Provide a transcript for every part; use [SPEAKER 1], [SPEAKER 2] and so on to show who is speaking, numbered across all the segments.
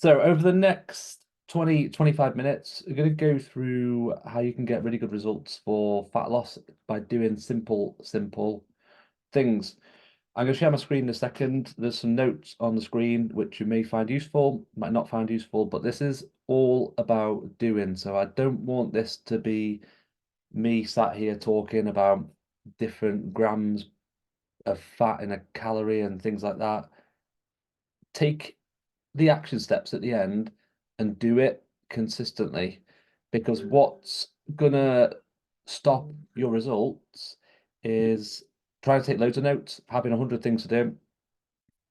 [SPEAKER 1] So over the next 25 minutes, we're going to go through how you can get really good results for fat loss by doing simple things. I'm going to share my screen in a second. There's some notes on the screen which you may find useful, might not find useful, but this is all about doing. So I don't want this to be me sat here talking about different grams of fat in a calorie and things like that. Take the action steps at the end and do it consistently, because what's gonna stop your results is trying to take loads of notes, having 100 things to do,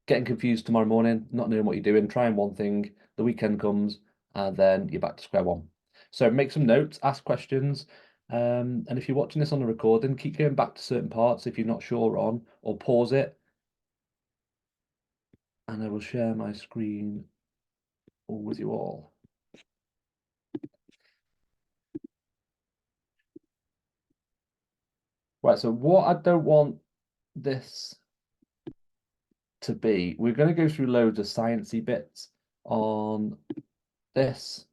[SPEAKER 1] getting confused tomorrow morning, not knowing what you're doing, trying one thing, the weekend comes, and then you're back to square one. So make some notes, ask questions, and if you're watching this on the recording, keep going back to certain parts if you're not sure on, or pause it, and I will share my screen with you all. Right, so what I don't want this to be, we're going to go through loads of sciencey bits on this.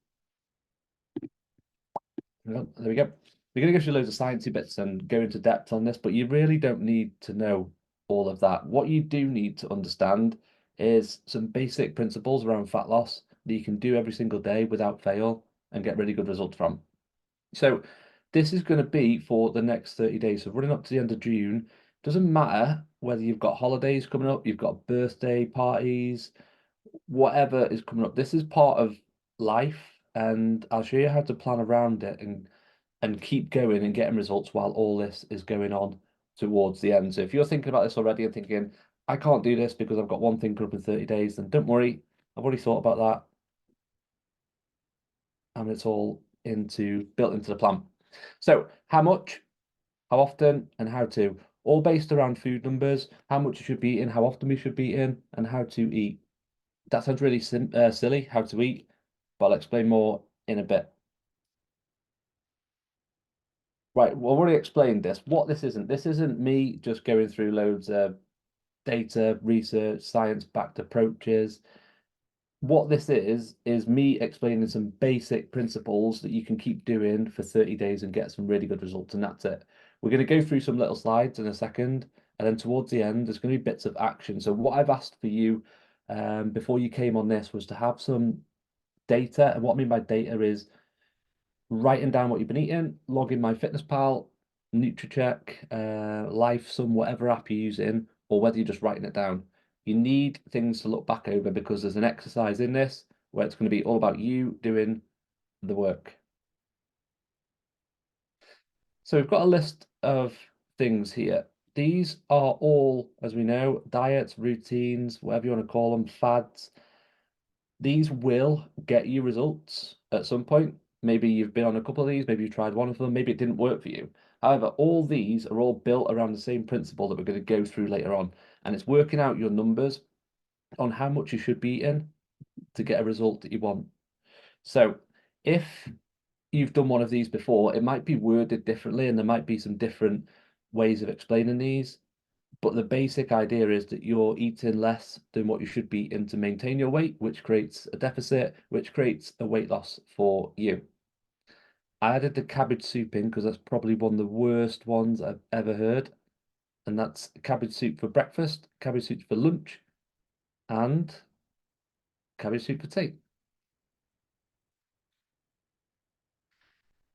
[SPEAKER 1] There we go. We're going to go through loads of sciencey bits and go into depth on this, but you really don't need to know all of that. What you do need to understand is some basic principles around fat loss that you can do every single day without fail and get really good results from. So this is going to be for the next 30 days. So running up to the end of June, doesn't matter whether you've got holidays coming up, you've got birthday parties, whatever is coming up. This is part of life, and I'll show you how to plan around it and keep going and getting results while all this is going on towards the end. So if you're thinking about this already and thinking, I can't do this because I've got one thing coming up in 30 days, then don't worry. I've already thought about that. And it's all built into the plan. So how much, how often, and how to, all based around food numbers, how much you should be eating, how often we should be eating, and how to eat. That sounds really silly, how to eat, but I'll explain more in a bit. Right, well, I've already explained this. What this isn't me just going through loads of data, research, science-backed approaches. What this is me explaining some basic principles that you can keep doing for 30 days and get some really good results, and that's it. We're going to go through some little slides in a second, and then towards the end, there's going to be bits of action. So what I've asked for you before you came on this was to have some data, and what I mean by data is writing down what you've been eating, logging MyFitnessPal, NutriCheck, Lifesum, whatever app you're using, or whether you're just writing it down. You need things to look back over because there's an exercise in this where it's going to be all about you doing the work. So we've got a list of things here. These are all, as we know, diets, routines, whatever you want to call them, fads. These will get you results at some point. Maybe you've been on a couple of these, maybe you tried one of them, maybe it didn't work for you. However, all these are all built around the same principle that we're going to go through later on. And it's working out your numbers on how much you should be eating to get a result that you want. So if you've done one of these before, it might be worded differently and there might be some different ways of explaining these. But the basic idea is that you're eating less than what you should be eating to maintain your weight, which creates a deficit, which creates a weight loss for you. I added the cabbage soup in because that's probably one of the worst ones I've ever heard. And that's cabbage soup for breakfast, cabbage soup for lunch, and cabbage soup for tea.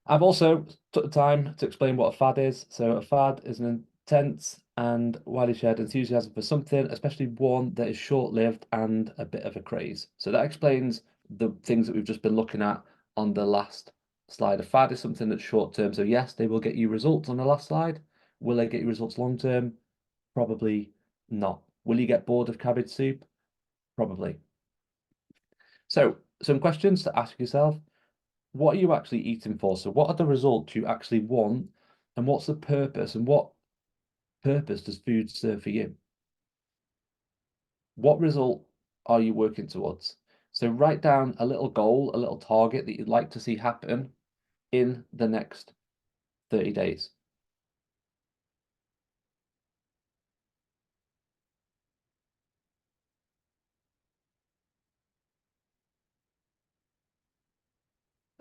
[SPEAKER 1] I've also took the time to explain what a fad is. So a fad is an intense and widely shared enthusiasm for something, especially one that is short-lived and a bit of a craze. So that explains the things that we've just been looking at on the last slide. A fad is something that's short-term. So yes, they will get you results on the last slide. Will they get you results long-term? Probably not. Will you get bored of cabbage soup? Probably. So some questions to ask yourself. What are you actually eating for? So what are the results you actually want, and what's the purpose, and what purpose does food serve for you? What result are you working towards? So write down a little goal, a little target that you'd like to see happen in the next 30 days.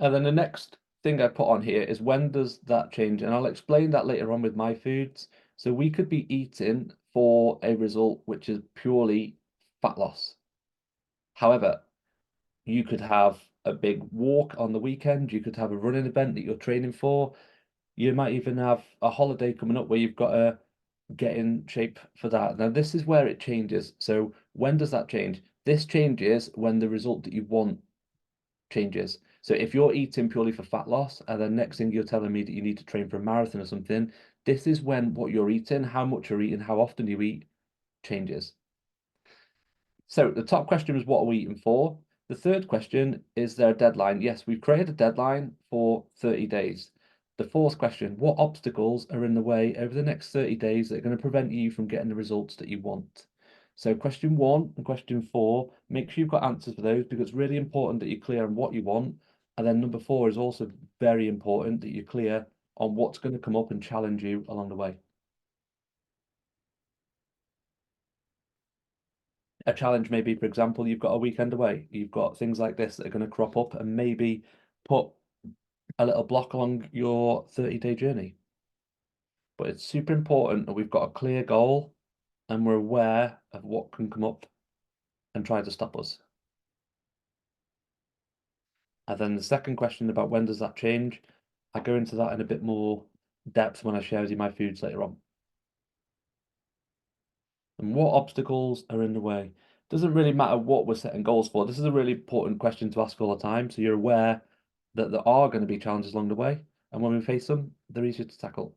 [SPEAKER 1] And then the next thing I put on here is when does that change? And I'll explain that later on with my foods. So we could be eating for a result which is purely fat loss. However, you could have a big walk on the weekend, you could have a running event that you're training for, you might even have a holiday coming up where you've got to get in shape for that. Now, this is where it changes. So, when does that change? This changes when the result that you want changes. So, if you're eating purely for fat loss, and then next thing you're telling me that you need to train for a marathon or something, this is when what you're eating, how much you're eating, how often you eat changes. So the top question was, what are we eating for? The third question, is there a deadline? Yes, we've created a deadline for 30 days. The fourth question, what obstacles are in the way over the next 30 days that are going to prevent you from getting the results that you want? So question 1 and question 4, make sure you've got answers for those because it's really important that you're clear on what you want. And then number 4 is also very important that you're clear on what's going to come up and challenge you along the way. A challenge maybe, for example, you've got a weekend away, you've got things like this that are going to crop up and maybe put a little block along your 30-day journey. But it's super important that we've got a clear goal and we're aware of what can come up and try to stop us. And then the second question about when does that change, I go into that in a bit more depth when I share with you my foods later on. And what obstacles are in the way? Doesn't really matter what we're setting goals for. This is a really important question to ask all the time. So you're aware that there are going to be challenges along the way. And when we face them, they're easier to tackle.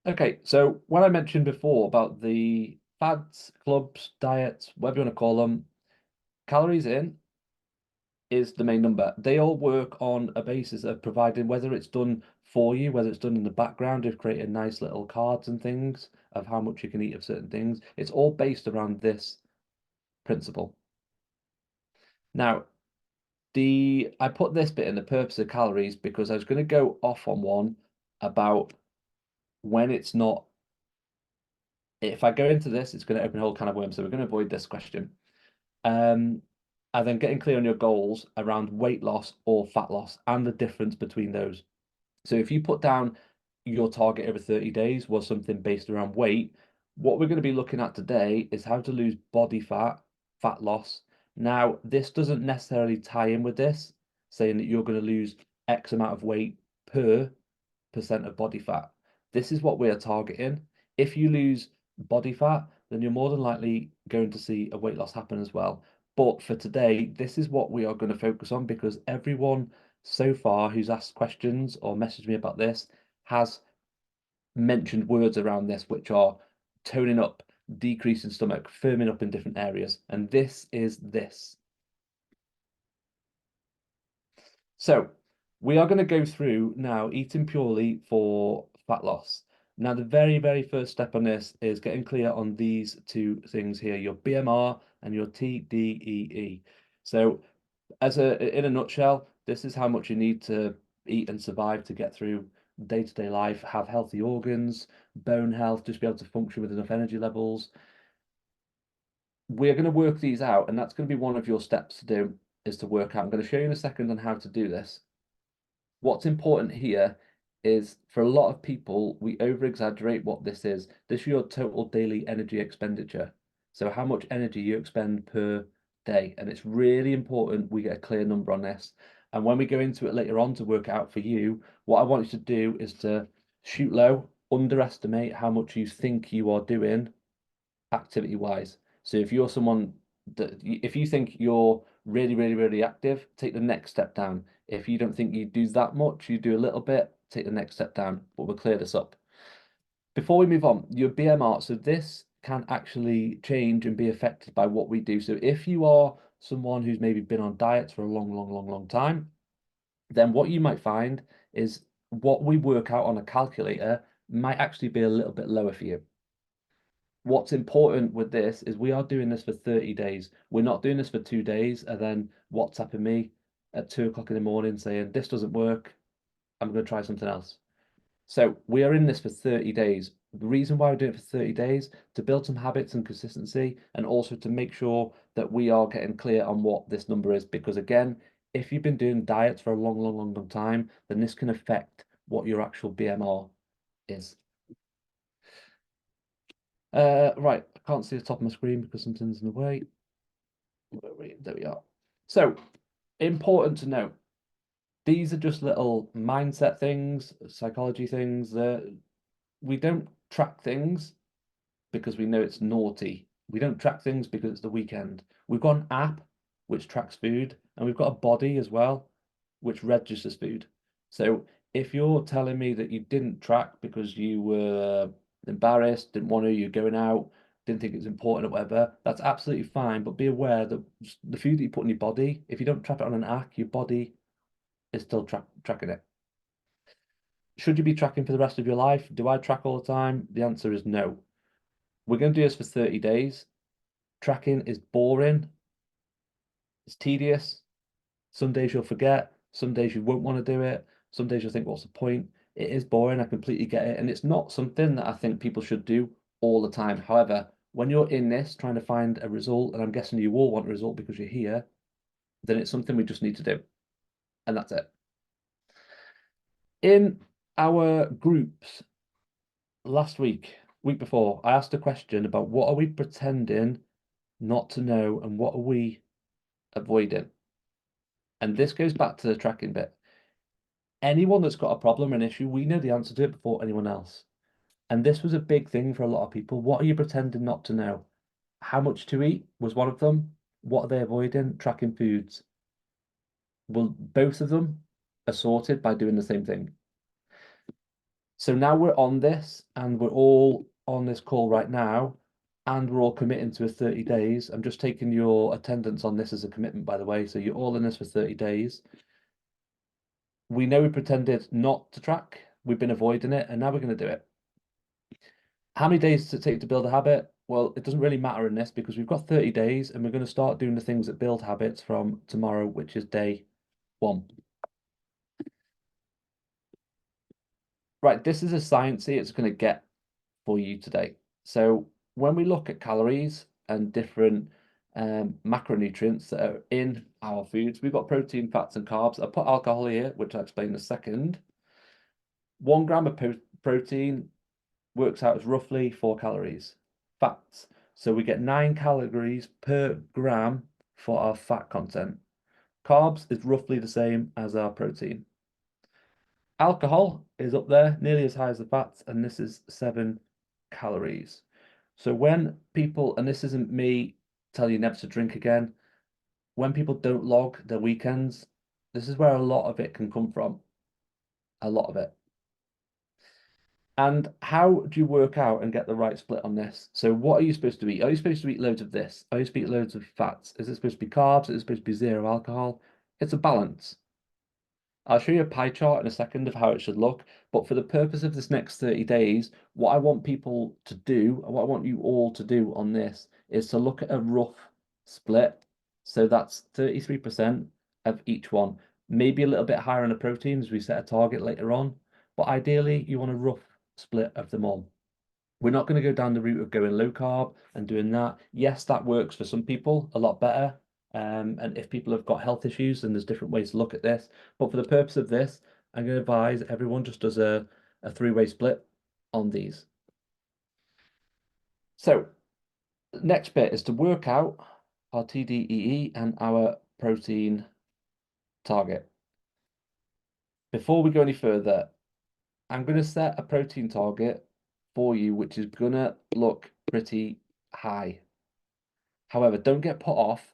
[SPEAKER 1] Okay, so when I mentioned before about the fads, clubs, diets, whatever you want to call them, calories in is the main number. They all work on a basis of providing whether it's done for you, whether it's done in the background of creating nice little cards and things of how much you can eat of certain things. It's all based around this principle. Now, I put this bit in the purpose of calories because I was going to go off on one about when it's not. If I go into this, it's going to open a whole can of worms. So we're going to avoid this question. And then getting clear on your goals around weight loss or fat loss and the difference between those. So if you put down your target over 30 days was something based around weight, what we're going to be looking at today is how to lose body fat, fat loss. Now, this doesn't necessarily tie in with this, saying that you're going to lose X amount of weight per percent of body fat. This is what we are targeting. If you lose body fat, then you're more than likely going to see a weight loss happen as well. But for today, this is what we are going to focus on because everyone so far who's asked questions or messaged me about this has mentioned words around this, which are toning up, decreasing stomach, firming up in different areas. And this is this. So we are going to go through now eating purely for fat loss. Now, the very, very first step on this is getting clear on these two things here, your BMR and your TDEE. So in a nutshell, this is how much you need to eat and survive to get through day-to-day life, have healthy organs, bone health, just be able to function with enough energy levels. We're going to work these out, and that's going to be one of your steps to do, is to work out. I'm going to show you in a second on how to do this. What's important here is for a lot of people, we over-exaggerate what this is. This is your total daily energy expenditure. So how much energy you expend per day. And it's really important we get a clear number on this. And when we go into it later on to work it out for you, what I want you to do is to shoot low, underestimate how much you think you are doing activity-wise. So if you're someone that, if you think you're really, really, really active, take the next step down. If you don't think you do that much, you do a little bit, take the next step down. But we'll clear this up. Before we move on, your BMR, so this can actually change and be affected by what we do. So if you are someone who's maybe been on diets for a long, long, long, long time, then what you might find is what we work out on a calculator might actually be a little bit lower for you. What's important with this is we are doing this for 30 days. We're not doing this for 2 days and then WhatsApping me at 2 o'clock in the morning saying, this doesn't work, I'm going to try something else. So we are in this for 30 days. The reason why we do it for 30 days, to build some habits and consistency, and also to make sure that we are getting clear on what this number is. Because again, if you've been doing diets for a long time, then this can affect what your actual BMR is. Right, I can't see the top of my screen because something's in the way. There we are. So, important to note, these are just little mindset things, psychology things that we don't track things because we know it's naughty. We don't track things because it's the weekend. We've got an app which tracks food, and we've got a body as well which registers food. So if you're telling me that you didn't track because you were embarrassed, didn't want to, you're going out, didn't think it was important or whatever, that's absolutely fine. But be aware that the food that you put in your body, if you don't track it on an app, your body is still tracking it. Should you be tracking for the rest of your life? Do I track all the time? The answer is no. We're going to do this for 30 days. Tracking is boring. It's tedious. Some days you'll forget. Some days you won't want to do it. Some days you'll think, what's the point? It is boring. I completely get it. And it's not something that I think people should do all the time. However, when you're in this trying to find a result, and I'm guessing you all want a result because you're here, then it's something we just need to do. And that's it. In our groups last week before, I asked a question about what are we pretending not to know and what are we avoiding? And this goes back to the tracking bit. Anyone that's got a problem, an issue, we know the answer to it before anyone else. And this was a big thing for a lot of people. What are you pretending not to know? How much to eat was one of them. What are they avoiding? Tracking foods. Well, both of them are sorted by doing the same thing. So now we're on this and we're all on this call right now and we're all committing to a 30 days. I'm just taking your attendance on this as a commitment, by the way. So you're all in this for 30 days. We know we pretended not to track. We've been avoiding it and now we're going to do it. How many days does it take to build a habit? Well, it doesn't really matter in this because we've got 30 days and we're going to start doing the things that build habits from tomorrow, which is day 1. Right, this is as sciencey it's going to get for you today. So when we look at calories and different macronutrients that are in our foods, we've got protein, fats, and carbs. I put alcohol here, which I'll explain in a second. 1 gram of protein works out as roughly 4 calories. Fats. So we get 9 calories per gram for our fat content. Carbs is roughly the same as our protein. Alcohol is up there, nearly as high as the fats, and this is 7 calories. So when people, and this isn't me telling you never to drink again, when people don't log their weekends, this is where a lot of it can come from. A lot of it. And how do you work out and get the right split on this? So what are you supposed to eat? Are you supposed to eat loads of this? Are you supposed to eat loads of fats? Is it supposed to be carbs? Is it supposed to be zero alcohol? It's a balance. I'll show you a pie chart in a second of how it should look, but for the purpose of this next 30 days, what I want people to do, and what I want you all to do on this, is to look at a rough split. So that's 33% of each one. Maybe a little bit higher on the proteins, we set a target later on, but ideally you want a rough split of them all. We're not going to go down the route of going low carb and doing that. Yes, that works for some people a lot better. And if people have got health issues, then there's different ways to look at this. But for the purpose of this, I'm going to advise everyone just does a 3-way split on these. So next bit is to work out our TDEE and our protein target. Before we go any further, I'm going to set a protein target for you, which is going to look pretty high. However, don't get put off.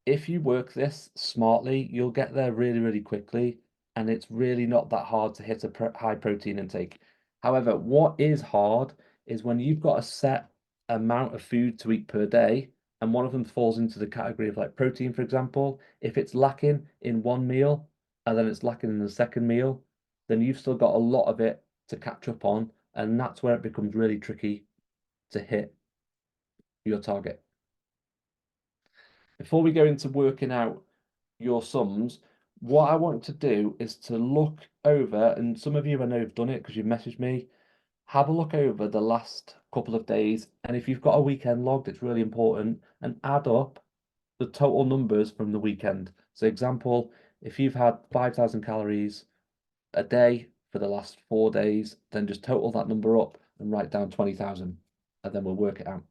[SPEAKER 1] If you work this smartly, you'll get there really quickly, and it's really not that hard to hit a high protein intake. However, what is hard is when you've got a set amount of food to eat per day, and one of them falls into the category of like protein, for example, if it's lacking in one meal and then it's lacking in the second meal, then you've still got a lot of it to catch up on, and that's where it becomes really tricky to hit your target. Before we go into working out your sums, what I want to do is to look over, and some of you I know have done it because you've messaged me, have a look over the last couple of days, and if you've got a weekend logged, it's really important, and add up the total numbers from the weekend. So, example, if you've had 5,000 calories a day for the last 4 days, then just total that number up and write down 20,000, and then we'll work it out.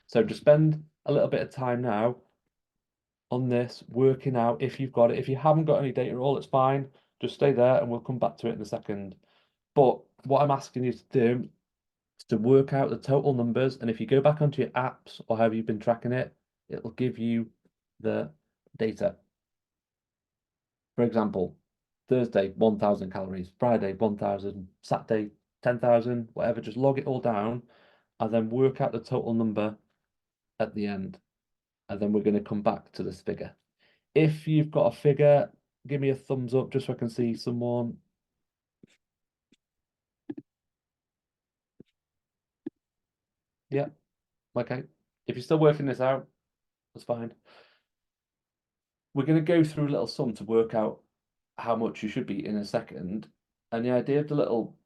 [SPEAKER 1] So, just spend a little bit of time now on this, working out if you've got it. If you haven't got any data at all, it's fine. Just stay there and we'll come back to it in a second. But what I'm asking you to do is to work out the total numbers. And if you go back onto your apps or however you've been tracking it, it'll give you the data. For example, Thursday, 1,000 calories, Friday, 1,000, Saturday, 10,000, whatever. Just log it all down and then work out the total number at the end. And then we're going to come back to this figure. If you've got a figure, give me a thumbs up just so I can see someone. Yeah, okay. If you're still working this out, that's fine. We're going to go through a little sum to work out how much you should be in a second. And the idea of the little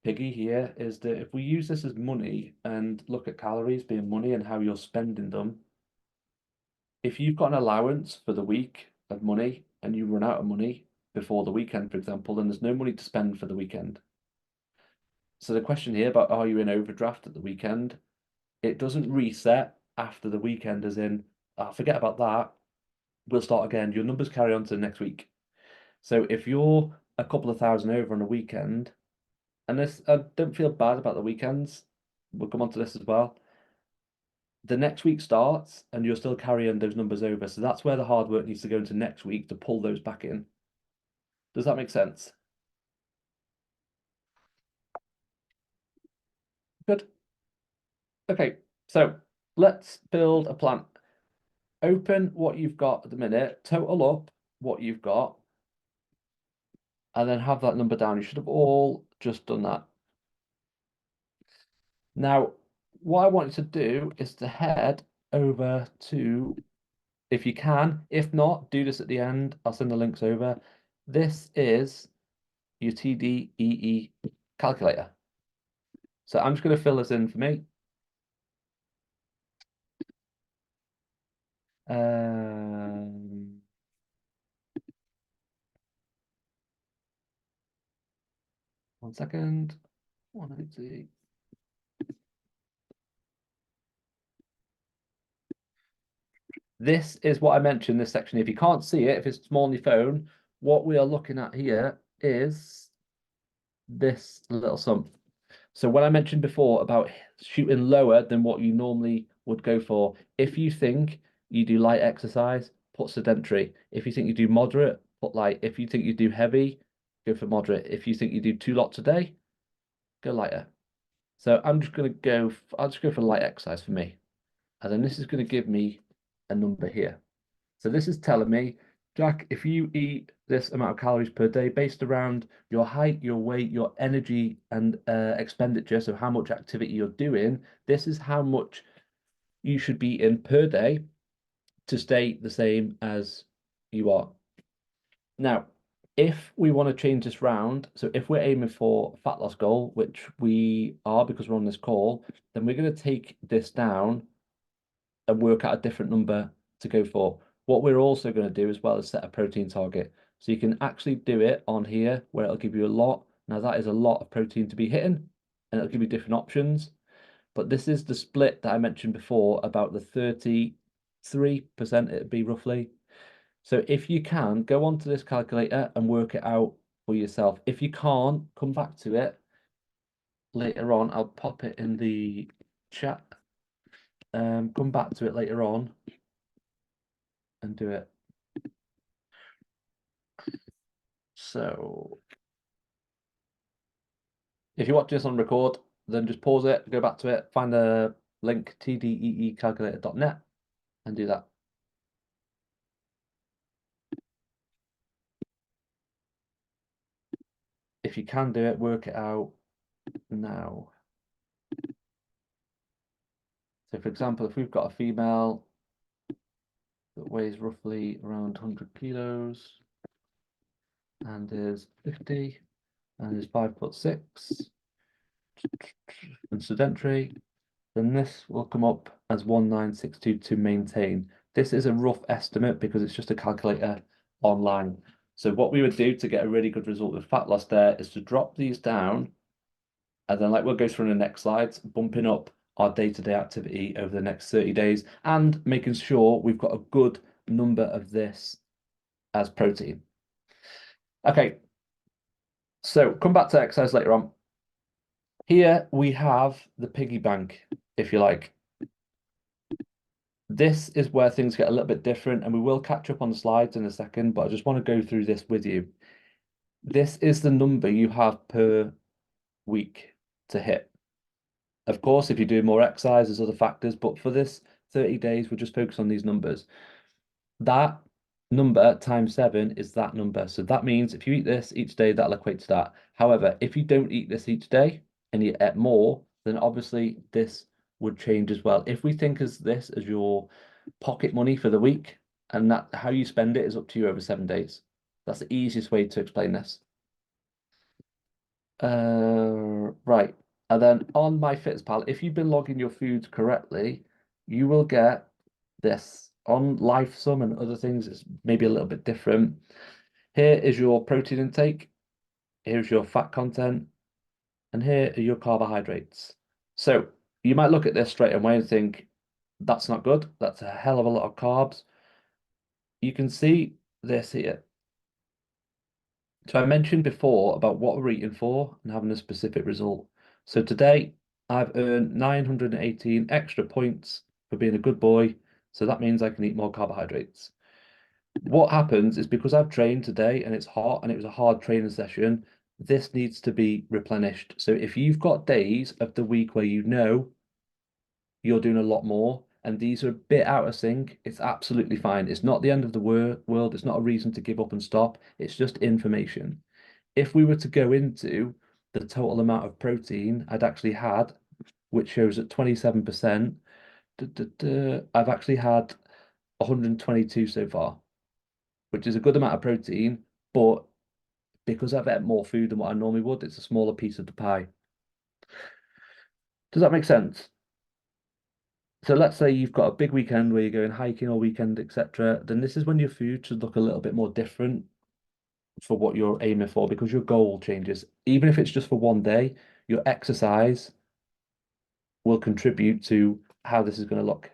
[SPEAKER 1] piggy here is that if we use this as money and look at calories being money and how you're spending them, if you've got an allowance for the week of money and you run out of money before the weekend, for example, then there's no money to spend for the weekend. So the question here about are you in overdraft at the weekend, it doesn't reset after the weekend, as in, forget about that, we'll start again. Your numbers carry on to the next week. So if you're a couple of thousand over on a weekend, and this, I don't feel bad about the weekends, we'll come on to this as well. The next week starts and you're still carrying those numbers over. So that's where the hard work needs to go into next week to pull those back in. Does that make sense? Good. Okay, so let's build a plan. Open what you've got at the minute, total up what you've got, and then have that number down. You should have all just done that. Now, what I want you to do is to head over to, if you can, if not, do this at the end. I'll send the links over. This is your TDEE calculator. So I'm just going to fill this in for me. Um, 1 second. 180. This is what I mentioned, this section. If you can't see it, if it's small on your phone, what we are looking at here is this little sum. So when I mentioned before about shooting lower than what you normally would go for, if you think you do light exercise, put sedentary. If you think you do moderate, put light. If you think you do heavy, go for moderate. If you think you do 2 lots a day, go lighter. So I'm just going to go, I'll just go for light exercise for me. And then this is going to give me a number here. So this is telling me, Jack, if you eat this amount of calories per day based around your height, your weight, your energy, and expenditure, so how much activity you're doing, this is how much you should be in per day to stay the same as you are. Now, if we want to change this round, so if we're aiming for a fat loss goal, which we are because we're on this call, then we're going to take this down and work out a different number to go for. What we're also going to do as well is set a protein target. So you can actually do it on here where it'll give you a lot. Now that is a lot of protein to be hitting and it'll give you different options. But this is the split that I mentioned before about the 33% it'd be roughly. So if you can, go onto this calculator and work it out for yourself. If you can't, come back to it later on. I'll pop it in the chat. Come back to it later on and do it. So if you watch this on record, then just pause it, go back to it, find the link tdeecalculator.net and do that. If you can do it, work it out now. So for example, if we've got a female that weighs roughly around 100 kilos and is 50 and is 5'6", and sedentary, then this will come up as 1962 to maintain. This is a rough estimate because it's just a calculator online. So what we would do to get a really good result with fat loss there is to drop these down, and then like we'll go through in the next slides, bumping up our day-to-day activity over the next 30 days and making sure we've got a good number of this as protein. Okay, so come back to exercise later on. Here we have the piggy bank, if you like. This is where things get a little bit different, and we will catch up on the slides in a second, but I just want to go through this with you. This is the number you have per week to hit. Of course, if you do more exercise, there's other factors, but for this 30 days, we'll just focus on these numbers. That number times 7 is that number. So that means if you eat this each day, that'll equate to that. However, if you don't eat this each day and you eat more, then obviously this would change as well. If we think as this as your pocket money for the week, and that how you spend it is up to you over 7 days. That's the easiest way to explain this. Right. And then on MyFitnessPal, if you've been logging your foods correctly, you will get this. On LifeSum and other things, it's maybe a little bit different. Here is your protein intake, here's your fat content, and here are your carbohydrates. So you might look at this straight away and think, that's not good. That's a hell of a lot of carbs. You can see this here. So I mentioned before about what we're eating for and having a specific result. So today I've earned 918 extra points for being a good boy. So that means I can eat more carbohydrates. What happens is because I've trained today and it's hot and it was a hard training session, this needs to be replenished. So if you've got days of the week where you know you're doing a lot more and these are a bit out of sync, it's absolutely fine. It's not the end of the world. It's not a reason to give up and stop. It's just information. If we were to go into the total amount of protein I'd actually had, which shows at 27%, I've actually had 122 so far, which is a good amount of protein, but because I've ate more food than what I normally would, it's a smaller piece of the pie. Does that make sense? So let's say you've got a big weekend where you're going hiking all weekend, etc. Then this is when your food should look a little bit more different for what you're aiming for because your goal changes. Even if it's just for one day, your exercise will contribute to how this is going to look.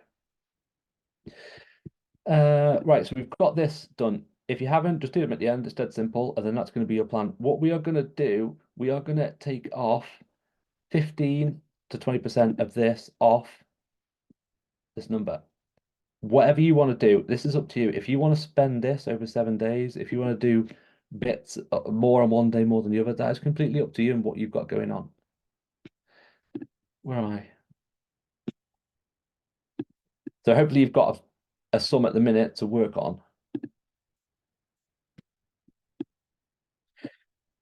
[SPEAKER 1] Right, so we've got this done. If you haven't, just do them at the end. It's dead simple, and then that's going to be your plan. What we are going to do, we are going to take off 15 to 20% of this off this number. Whatever you want to do, this is up to you. If you want to spend this over 7 days, if you want to do bits more on one day more than the other, that is completely up to you and what you've got going on. Where am I? So hopefully you've got a sum at the minute to work on.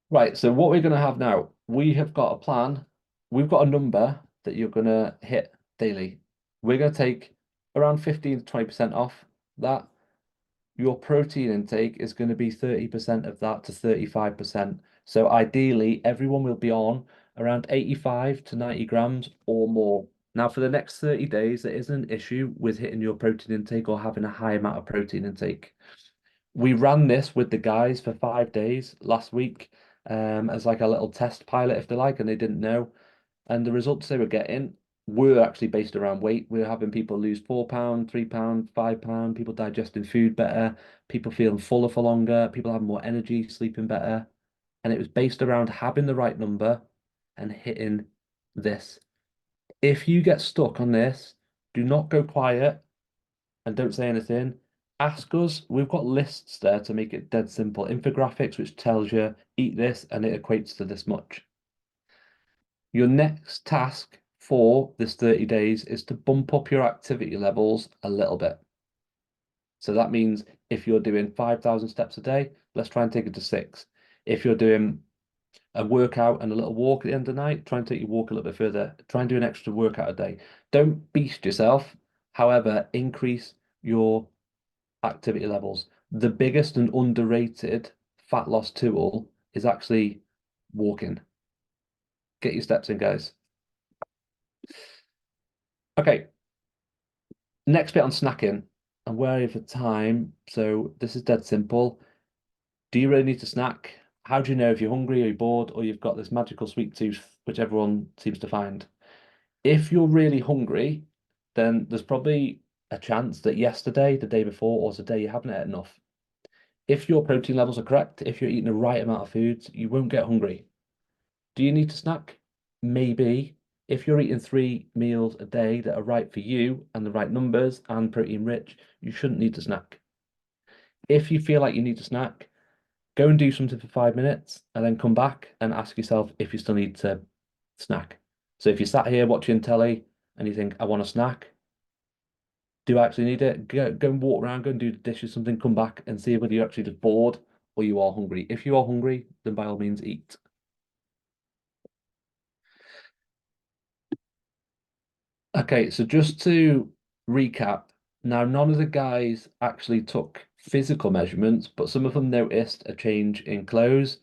[SPEAKER 1] Right, so what we're going to have now, we have got a plan. We've got a number that you're going to hit daily. We're going to take around 15 to 20% off that. Your protein intake is going to be 30% of that to 35%. So ideally, everyone will be on around 85 to 90 grams or more. Now, for the next 30 days, there isn't an issue with hitting your protein intake or having a high amount of protein intake. We ran this with the guys for 5 days last week, as like a little test pilot, if they like, and they didn't know. And the results they were getting were actually based around weight. We were having people lose £4, £3, £5, people digesting food better, people feeling fuller for longer, people having more energy, sleeping better. And it was based around having the right number and hitting this. If you get stuck on this, do not go quiet and don't say anything. Ask us. We've got lists there to make it dead simple. Infographics, which tells you eat this and it equates to this much. Your next task for this 30 days is to bump up your activity levels a little bit. So that means if you're doing 5,000 steps a day, let's try and take it to 6. If you're doing a workout and a little walk at the end of the night, try and take your walk a little bit further. Try and do an extra workout a day. Don't beast yourself. However, increase your activity levels. The biggest and underrated fat loss tool is actually walking. Get your steps in, guys. Okay. Next bit on snacking. I'm wary of the time, so this is dead simple. Do you really need to snack? How do you know if you're hungry or you're bored or you've got this magical sweet tooth, which everyone seems to find? If you're really hungry, then there's probably a chance that yesterday, the day before, or today you haven't ate enough. If your protein levels are correct, if you're eating the right amount of foods, you won't get hungry. Do you need to snack? Maybe. If you're eating 3 meals a day that are right for you and the right numbers and protein rich, you shouldn't need to snack. If you feel like you need to snack, go and do something for 5 minutes and then come back and ask yourself if you still need to snack. So if you sat here watching telly and you think, I want a snack, do I actually need it? Go and walk around, go and do the dishes, something, come back and see whether you're actually just bored or you are hungry. If you are hungry, then by all means eat. Okay, so just to recap, now none of the guys actually took physical measurements, but some of them noticed a change in clothes,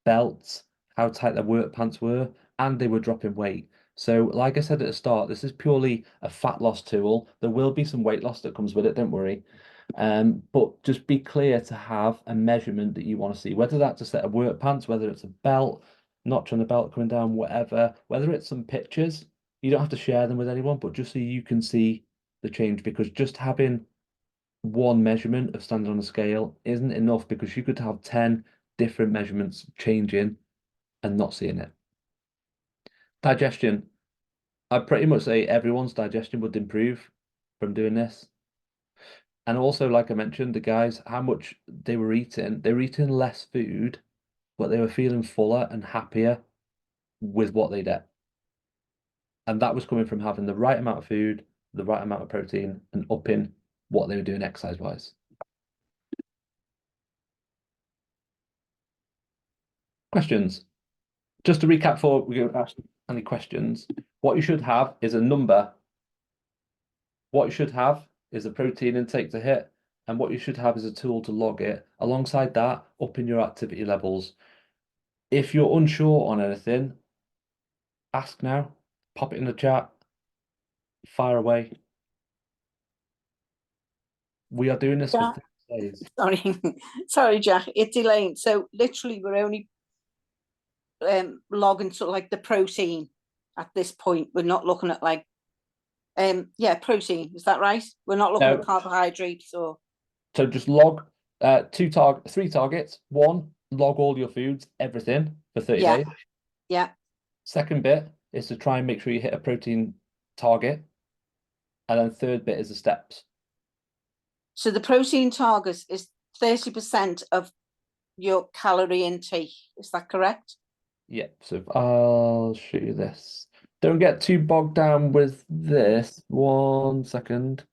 [SPEAKER 1] belts, how tight their work pants were, and they were dropping weight. So, like I said at the start, this is purely a fat loss tool. There will be some weight loss that comes with it, don't worry. But just be clear to have a measurement that you want to see, whether that's a set of work pants, whether it's a belt, notch on the belt coming down, whatever, whether it's some pictures. You don't have to share them with anyone, but just so you can see the change, because just having one measurement of standing on a scale isn't enough, because you could have 10 different measurements changing and not seeing it. Digestion. I'd pretty much say everyone's digestion would improve from doing this. And also, like I mentioned, the guys, how much they were eating less food, but they were feeling fuller and happier with what they'd ate. And that was coming from having the right amount of food, the right amount of protein, and upping what they were doing exercise-wise. Questions? Just to recap before we go ask any questions, what you should have is a number. What you should have is a protein intake to hit, and what you should have is a tool to log it. Alongside that, upping your activity levels. If you're unsure on anything, ask now, pop it in the chat, fire away. We are doing this for 30 days.
[SPEAKER 2] Sorry, sorry, Jack. It's Elaine. So literally, we're only logging sort of like the protein at this point. We're not looking at like, yeah, protein. Is that right? We're not looking
[SPEAKER 1] No.
[SPEAKER 2] at carbohydrates or.
[SPEAKER 1] So just log three targets. One, log all your foods, everything for 30
[SPEAKER 2] Yeah.
[SPEAKER 1] days.
[SPEAKER 2] Yeah.
[SPEAKER 1] Second bit is to try and make sure you hit a protein target. And then third bit is the steps.
[SPEAKER 2] So the protein target is 30% of your calorie intake. Is that correct?
[SPEAKER 1] Yeah, so I'll show you this. Don't get too bogged down with this. 1 second.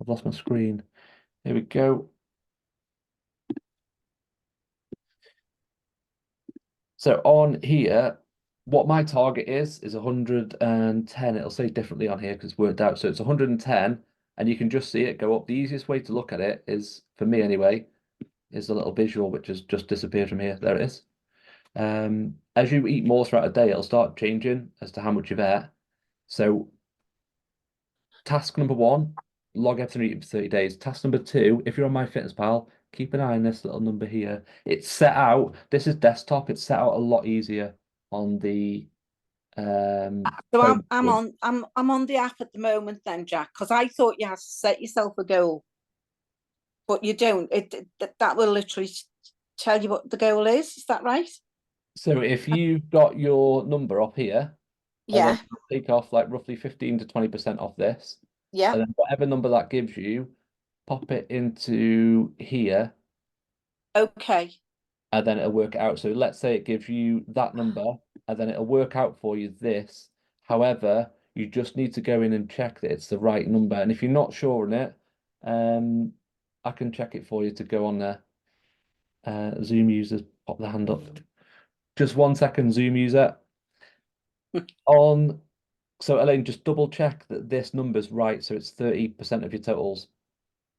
[SPEAKER 1] I've lost my screen. Here we go. So on here, what my target is 110. It'll say differently on here because it's worked out. So it's 110, and you can just see it go up. The easiest way to look at it is, for me anyway, is the little visual which has just disappeared from here. There it is. As you eat more throughout a day, it'll start changing as to how much you've ate. So task number 1, log everything you eat for 30 days. Task number 2, if you're on MyFitnessPal, keep an eye on this little number here. It's set out, this is desktop, it's set out a lot easier on the
[SPEAKER 2] So I'm on the app at the moment then, Jack, because I thought you had to set yourself a goal, but you don't. That will literally tell you what the goal is. Is that right?
[SPEAKER 1] So if you've got your number up here, and
[SPEAKER 2] Yeah.
[SPEAKER 1] then take off like roughly 15 to 20% off this,
[SPEAKER 2] Yeah.
[SPEAKER 1] and then whatever number that gives you, pop it into here,
[SPEAKER 2] Okay.
[SPEAKER 1] and then it'll work it out. So let's say it gives you that number, and then it'll work out for you this. However, you just need to go in and check that it's the right number. And if you're not sure on it, I can check it for you to go on there. Zoom users, pop the hand up. Just 1 second, Zoom user. So Elaine, just double check that this number's right. So it's 30% of your totals.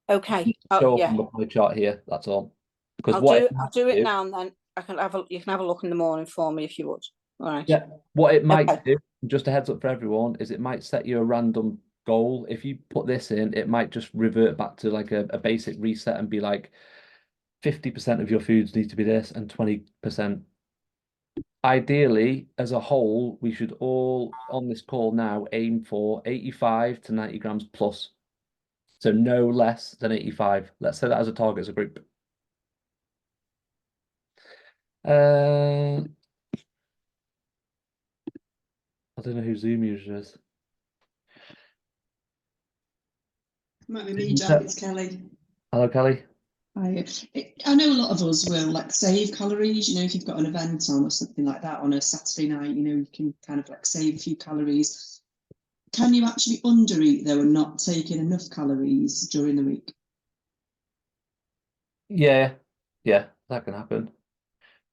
[SPEAKER 2] Okay.
[SPEAKER 1] Show up
[SPEAKER 2] Yeah.
[SPEAKER 1] on the pie chart here. That's all. Because
[SPEAKER 2] I'll
[SPEAKER 1] what
[SPEAKER 2] do it now, and then you can have a look in the morning for me if you would. All right.
[SPEAKER 1] Yeah, what it might
[SPEAKER 2] Okay.
[SPEAKER 1] do, just a heads up for everyone, is it might set you a random goal. If you put this in, it might just revert back to like a basic reset and be like 50% of your foods need to be this and 20%. Ideally, as a whole, we should all on this call now aim for 85 to 90 grams plus. So no less than 85. Let's set that as a target as a group. I don't know who Zoom user is.
[SPEAKER 3] Might be me, Jack. It's Kelly.
[SPEAKER 1] Hello, Kelly.
[SPEAKER 3] I know a lot of us will like save calories. You know, if you've got an event on or something like that on a Saturday night, you know, you can kind of like save a few calories. Can you actually undereat though and not take in enough calories during the week?
[SPEAKER 1] Yeah, that can happen.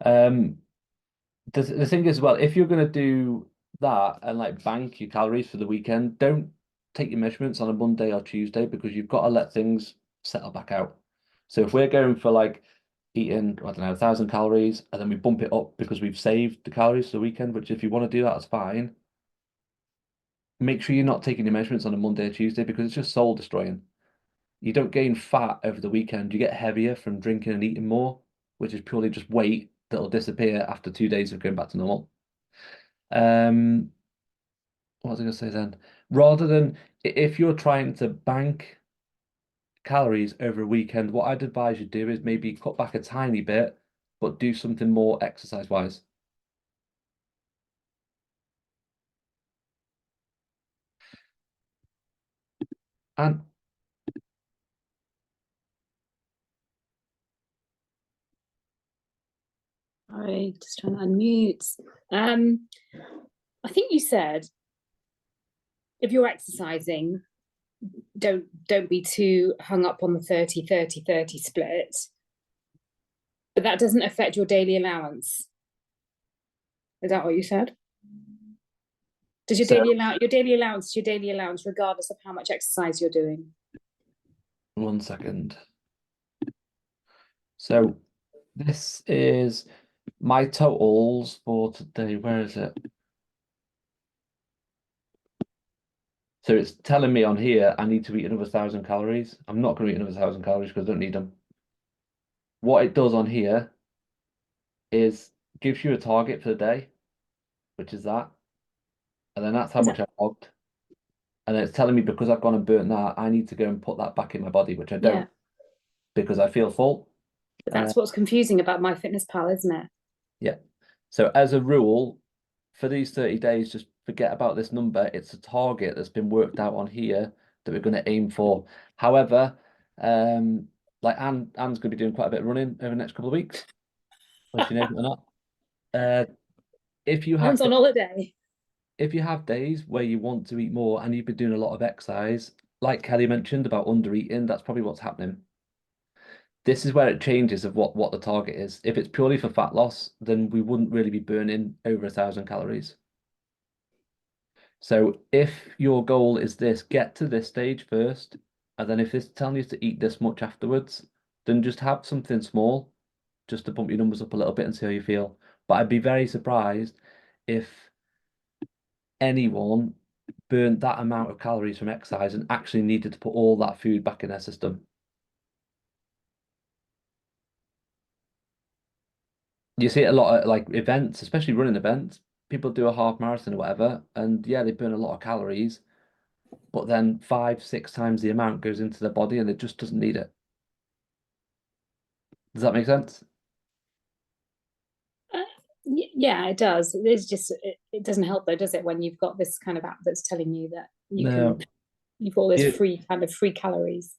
[SPEAKER 1] The thing is, well, if you're gonna do that and like bank your calories for the weekend, don't take your measurements on a Monday or Tuesday because you've got to let things settle back out. So if we're going for like eating, I don't know, 1,000 calories, and then we bump it up because we've saved the calories for the weekend, which if you want to do that, that's fine. Make sure you're not taking your measurements on a Monday or Tuesday because it's just soul destroying. You don't gain fat over the weekend, you get heavier from drinking and eating more, which is purely just weight that'll disappear after 2 days of going back to normal. What was I going to say then? Rather than if you're trying to bank calories over a weekend, what I'd advise you do is maybe cut back a tiny bit, but do something more exercise wise. And
[SPEAKER 4] Sorry, just trying to unmute. I think you said if you're exercising, don't be too hung up on the 30-30-30 split. But that doesn't affect your daily allowance. Is that what you said? Does your daily allowance regardless of how much exercise you're doing?
[SPEAKER 1] 1 second. So this is my totals for today. Where is it? So it's telling me on here I need to eat another 1,000 calories. I'm not going to eat another 1,000 calories because I don't need them. What it does on here is gives you a target for the day, which is that. And then that's how much I've logged. And then it's telling me because I've gone and burnt that, I need to go and put that back in my body, which I don't because I feel full.
[SPEAKER 4] But that's what's confusing about MyFitnessPal, isn't it?
[SPEAKER 1] Yeah. So as a rule, for these 30 days, just forget about this number. It's a target that's been worked out on here that we're going to aim for. However, like Anne's going to be doing quite a bit of running over the next couple of weeks, whether she knows it or not. If you have
[SPEAKER 4] on holiday.
[SPEAKER 1] If you have days where you want to eat more and you've been doing a lot of exercise, like Kelly mentioned about under eating, that's probably what's happening. This is where it changes of what the target is. If it's purely for fat loss, then we wouldn't really be burning over 1,000 calories. So if your goal is this, get to this stage first, and then if it's telling you to eat this much afterwards, then just have something small just to bump your numbers up a little bit and see how you feel. But I'd be very surprised if anyone burnt that amount of calories from exercise and actually needed to put all that food back in their system. You see it a lot at like events, especially running events. People do a half marathon or whatever, and yeah, they burn a lot of calories, but then 5-6 times the amount goes into their body and it just doesn't need it. Does that make sense?
[SPEAKER 4] Yeah, it does. It's just it doesn't help though, does it? When you've got this kind of app that's telling you that you've got all this free calories.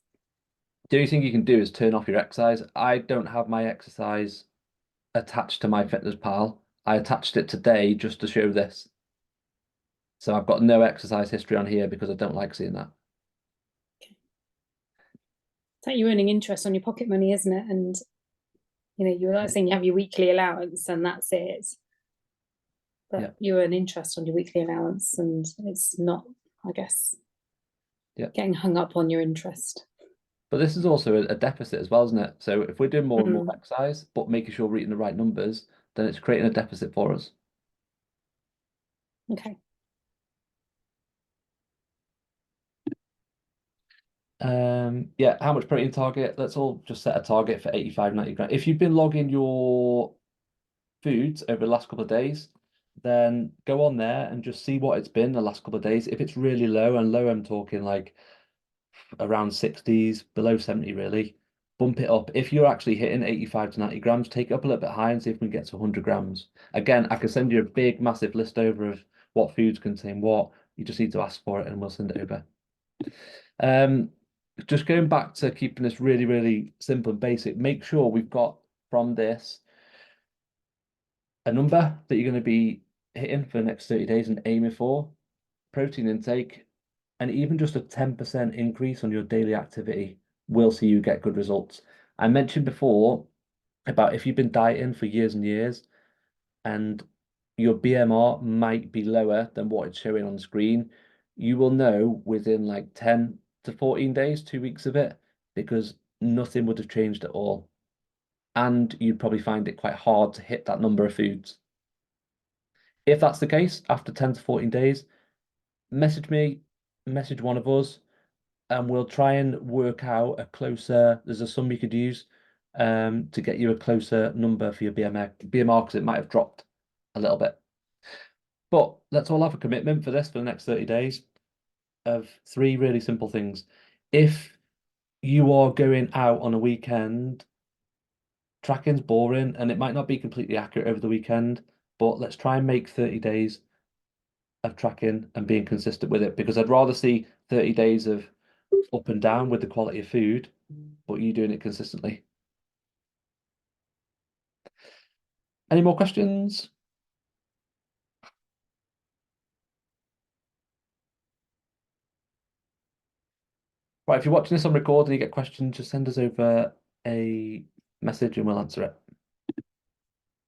[SPEAKER 1] The only thing you can do is turn off your exercise. I don't have my exercise attached to MyFitnessPal. I attached it today just to show this. So I've got no exercise history on here because I don't like seeing that.
[SPEAKER 4] It's like you're earning interest on your pocket money, isn't it? And you know, you're saying you have your weekly allowance and that's it. But you earn interest on your weekly allowance and it's not, I guess, getting hung up on your interest.
[SPEAKER 1] But this is also a deficit as well, isn't it? So if we're doing more and more exercise, but making sure we're eating the right numbers, then it's creating a deficit for us.
[SPEAKER 4] Okay.
[SPEAKER 1] Yeah, how much protein target? Let's all just set a target for 85, 90 grams. If you've been logging your foods over the last couple of days, then go on there and just see what it's been the last couple of days. If it's really low, and low, I'm talking like around 60s, below 70 really, bump it up. If you're actually hitting 85 to 90 grams, take it up a little bit higher and see if we can get to 100 grams. Again, I can send you a big, massive list over of what foods contain what. You just need to ask for it and we'll send it over. Just going back to keeping this really, really simple and basic, make sure we've got from this a number that you're going to be hitting for the next 30 days and aiming for, protein intake, and even just a 10% increase on your daily activity will see you get good results. I mentioned before about if you've been dieting for years and years and your BMR might be lower than what it's showing on the screen, you will know within like 10 to 14 days, 2 weeks of it, because nothing would have changed at all. And you'd probably find it quite hard to hit that number of foods. If that's the case, after 10 to 14 days, message me, message one of us, and we'll try and work out a closer, there's a sum you could use to get you a closer number for your BMR because it might have dropped a little bit. But let's all have a commitment for this for the next 30 days of 3 really simple things. If you are going out on a weekend, tracking's boring and it might not be completely accurate over the weekend, but let's try and make 30 days of tracking and being consistent with it, because I'd rather see 30 days of up and down with the quality of food, but you doing it consistently. Any more questions? Right, if you're watching this on record and you get questions, just send us over a message and we'll answer it.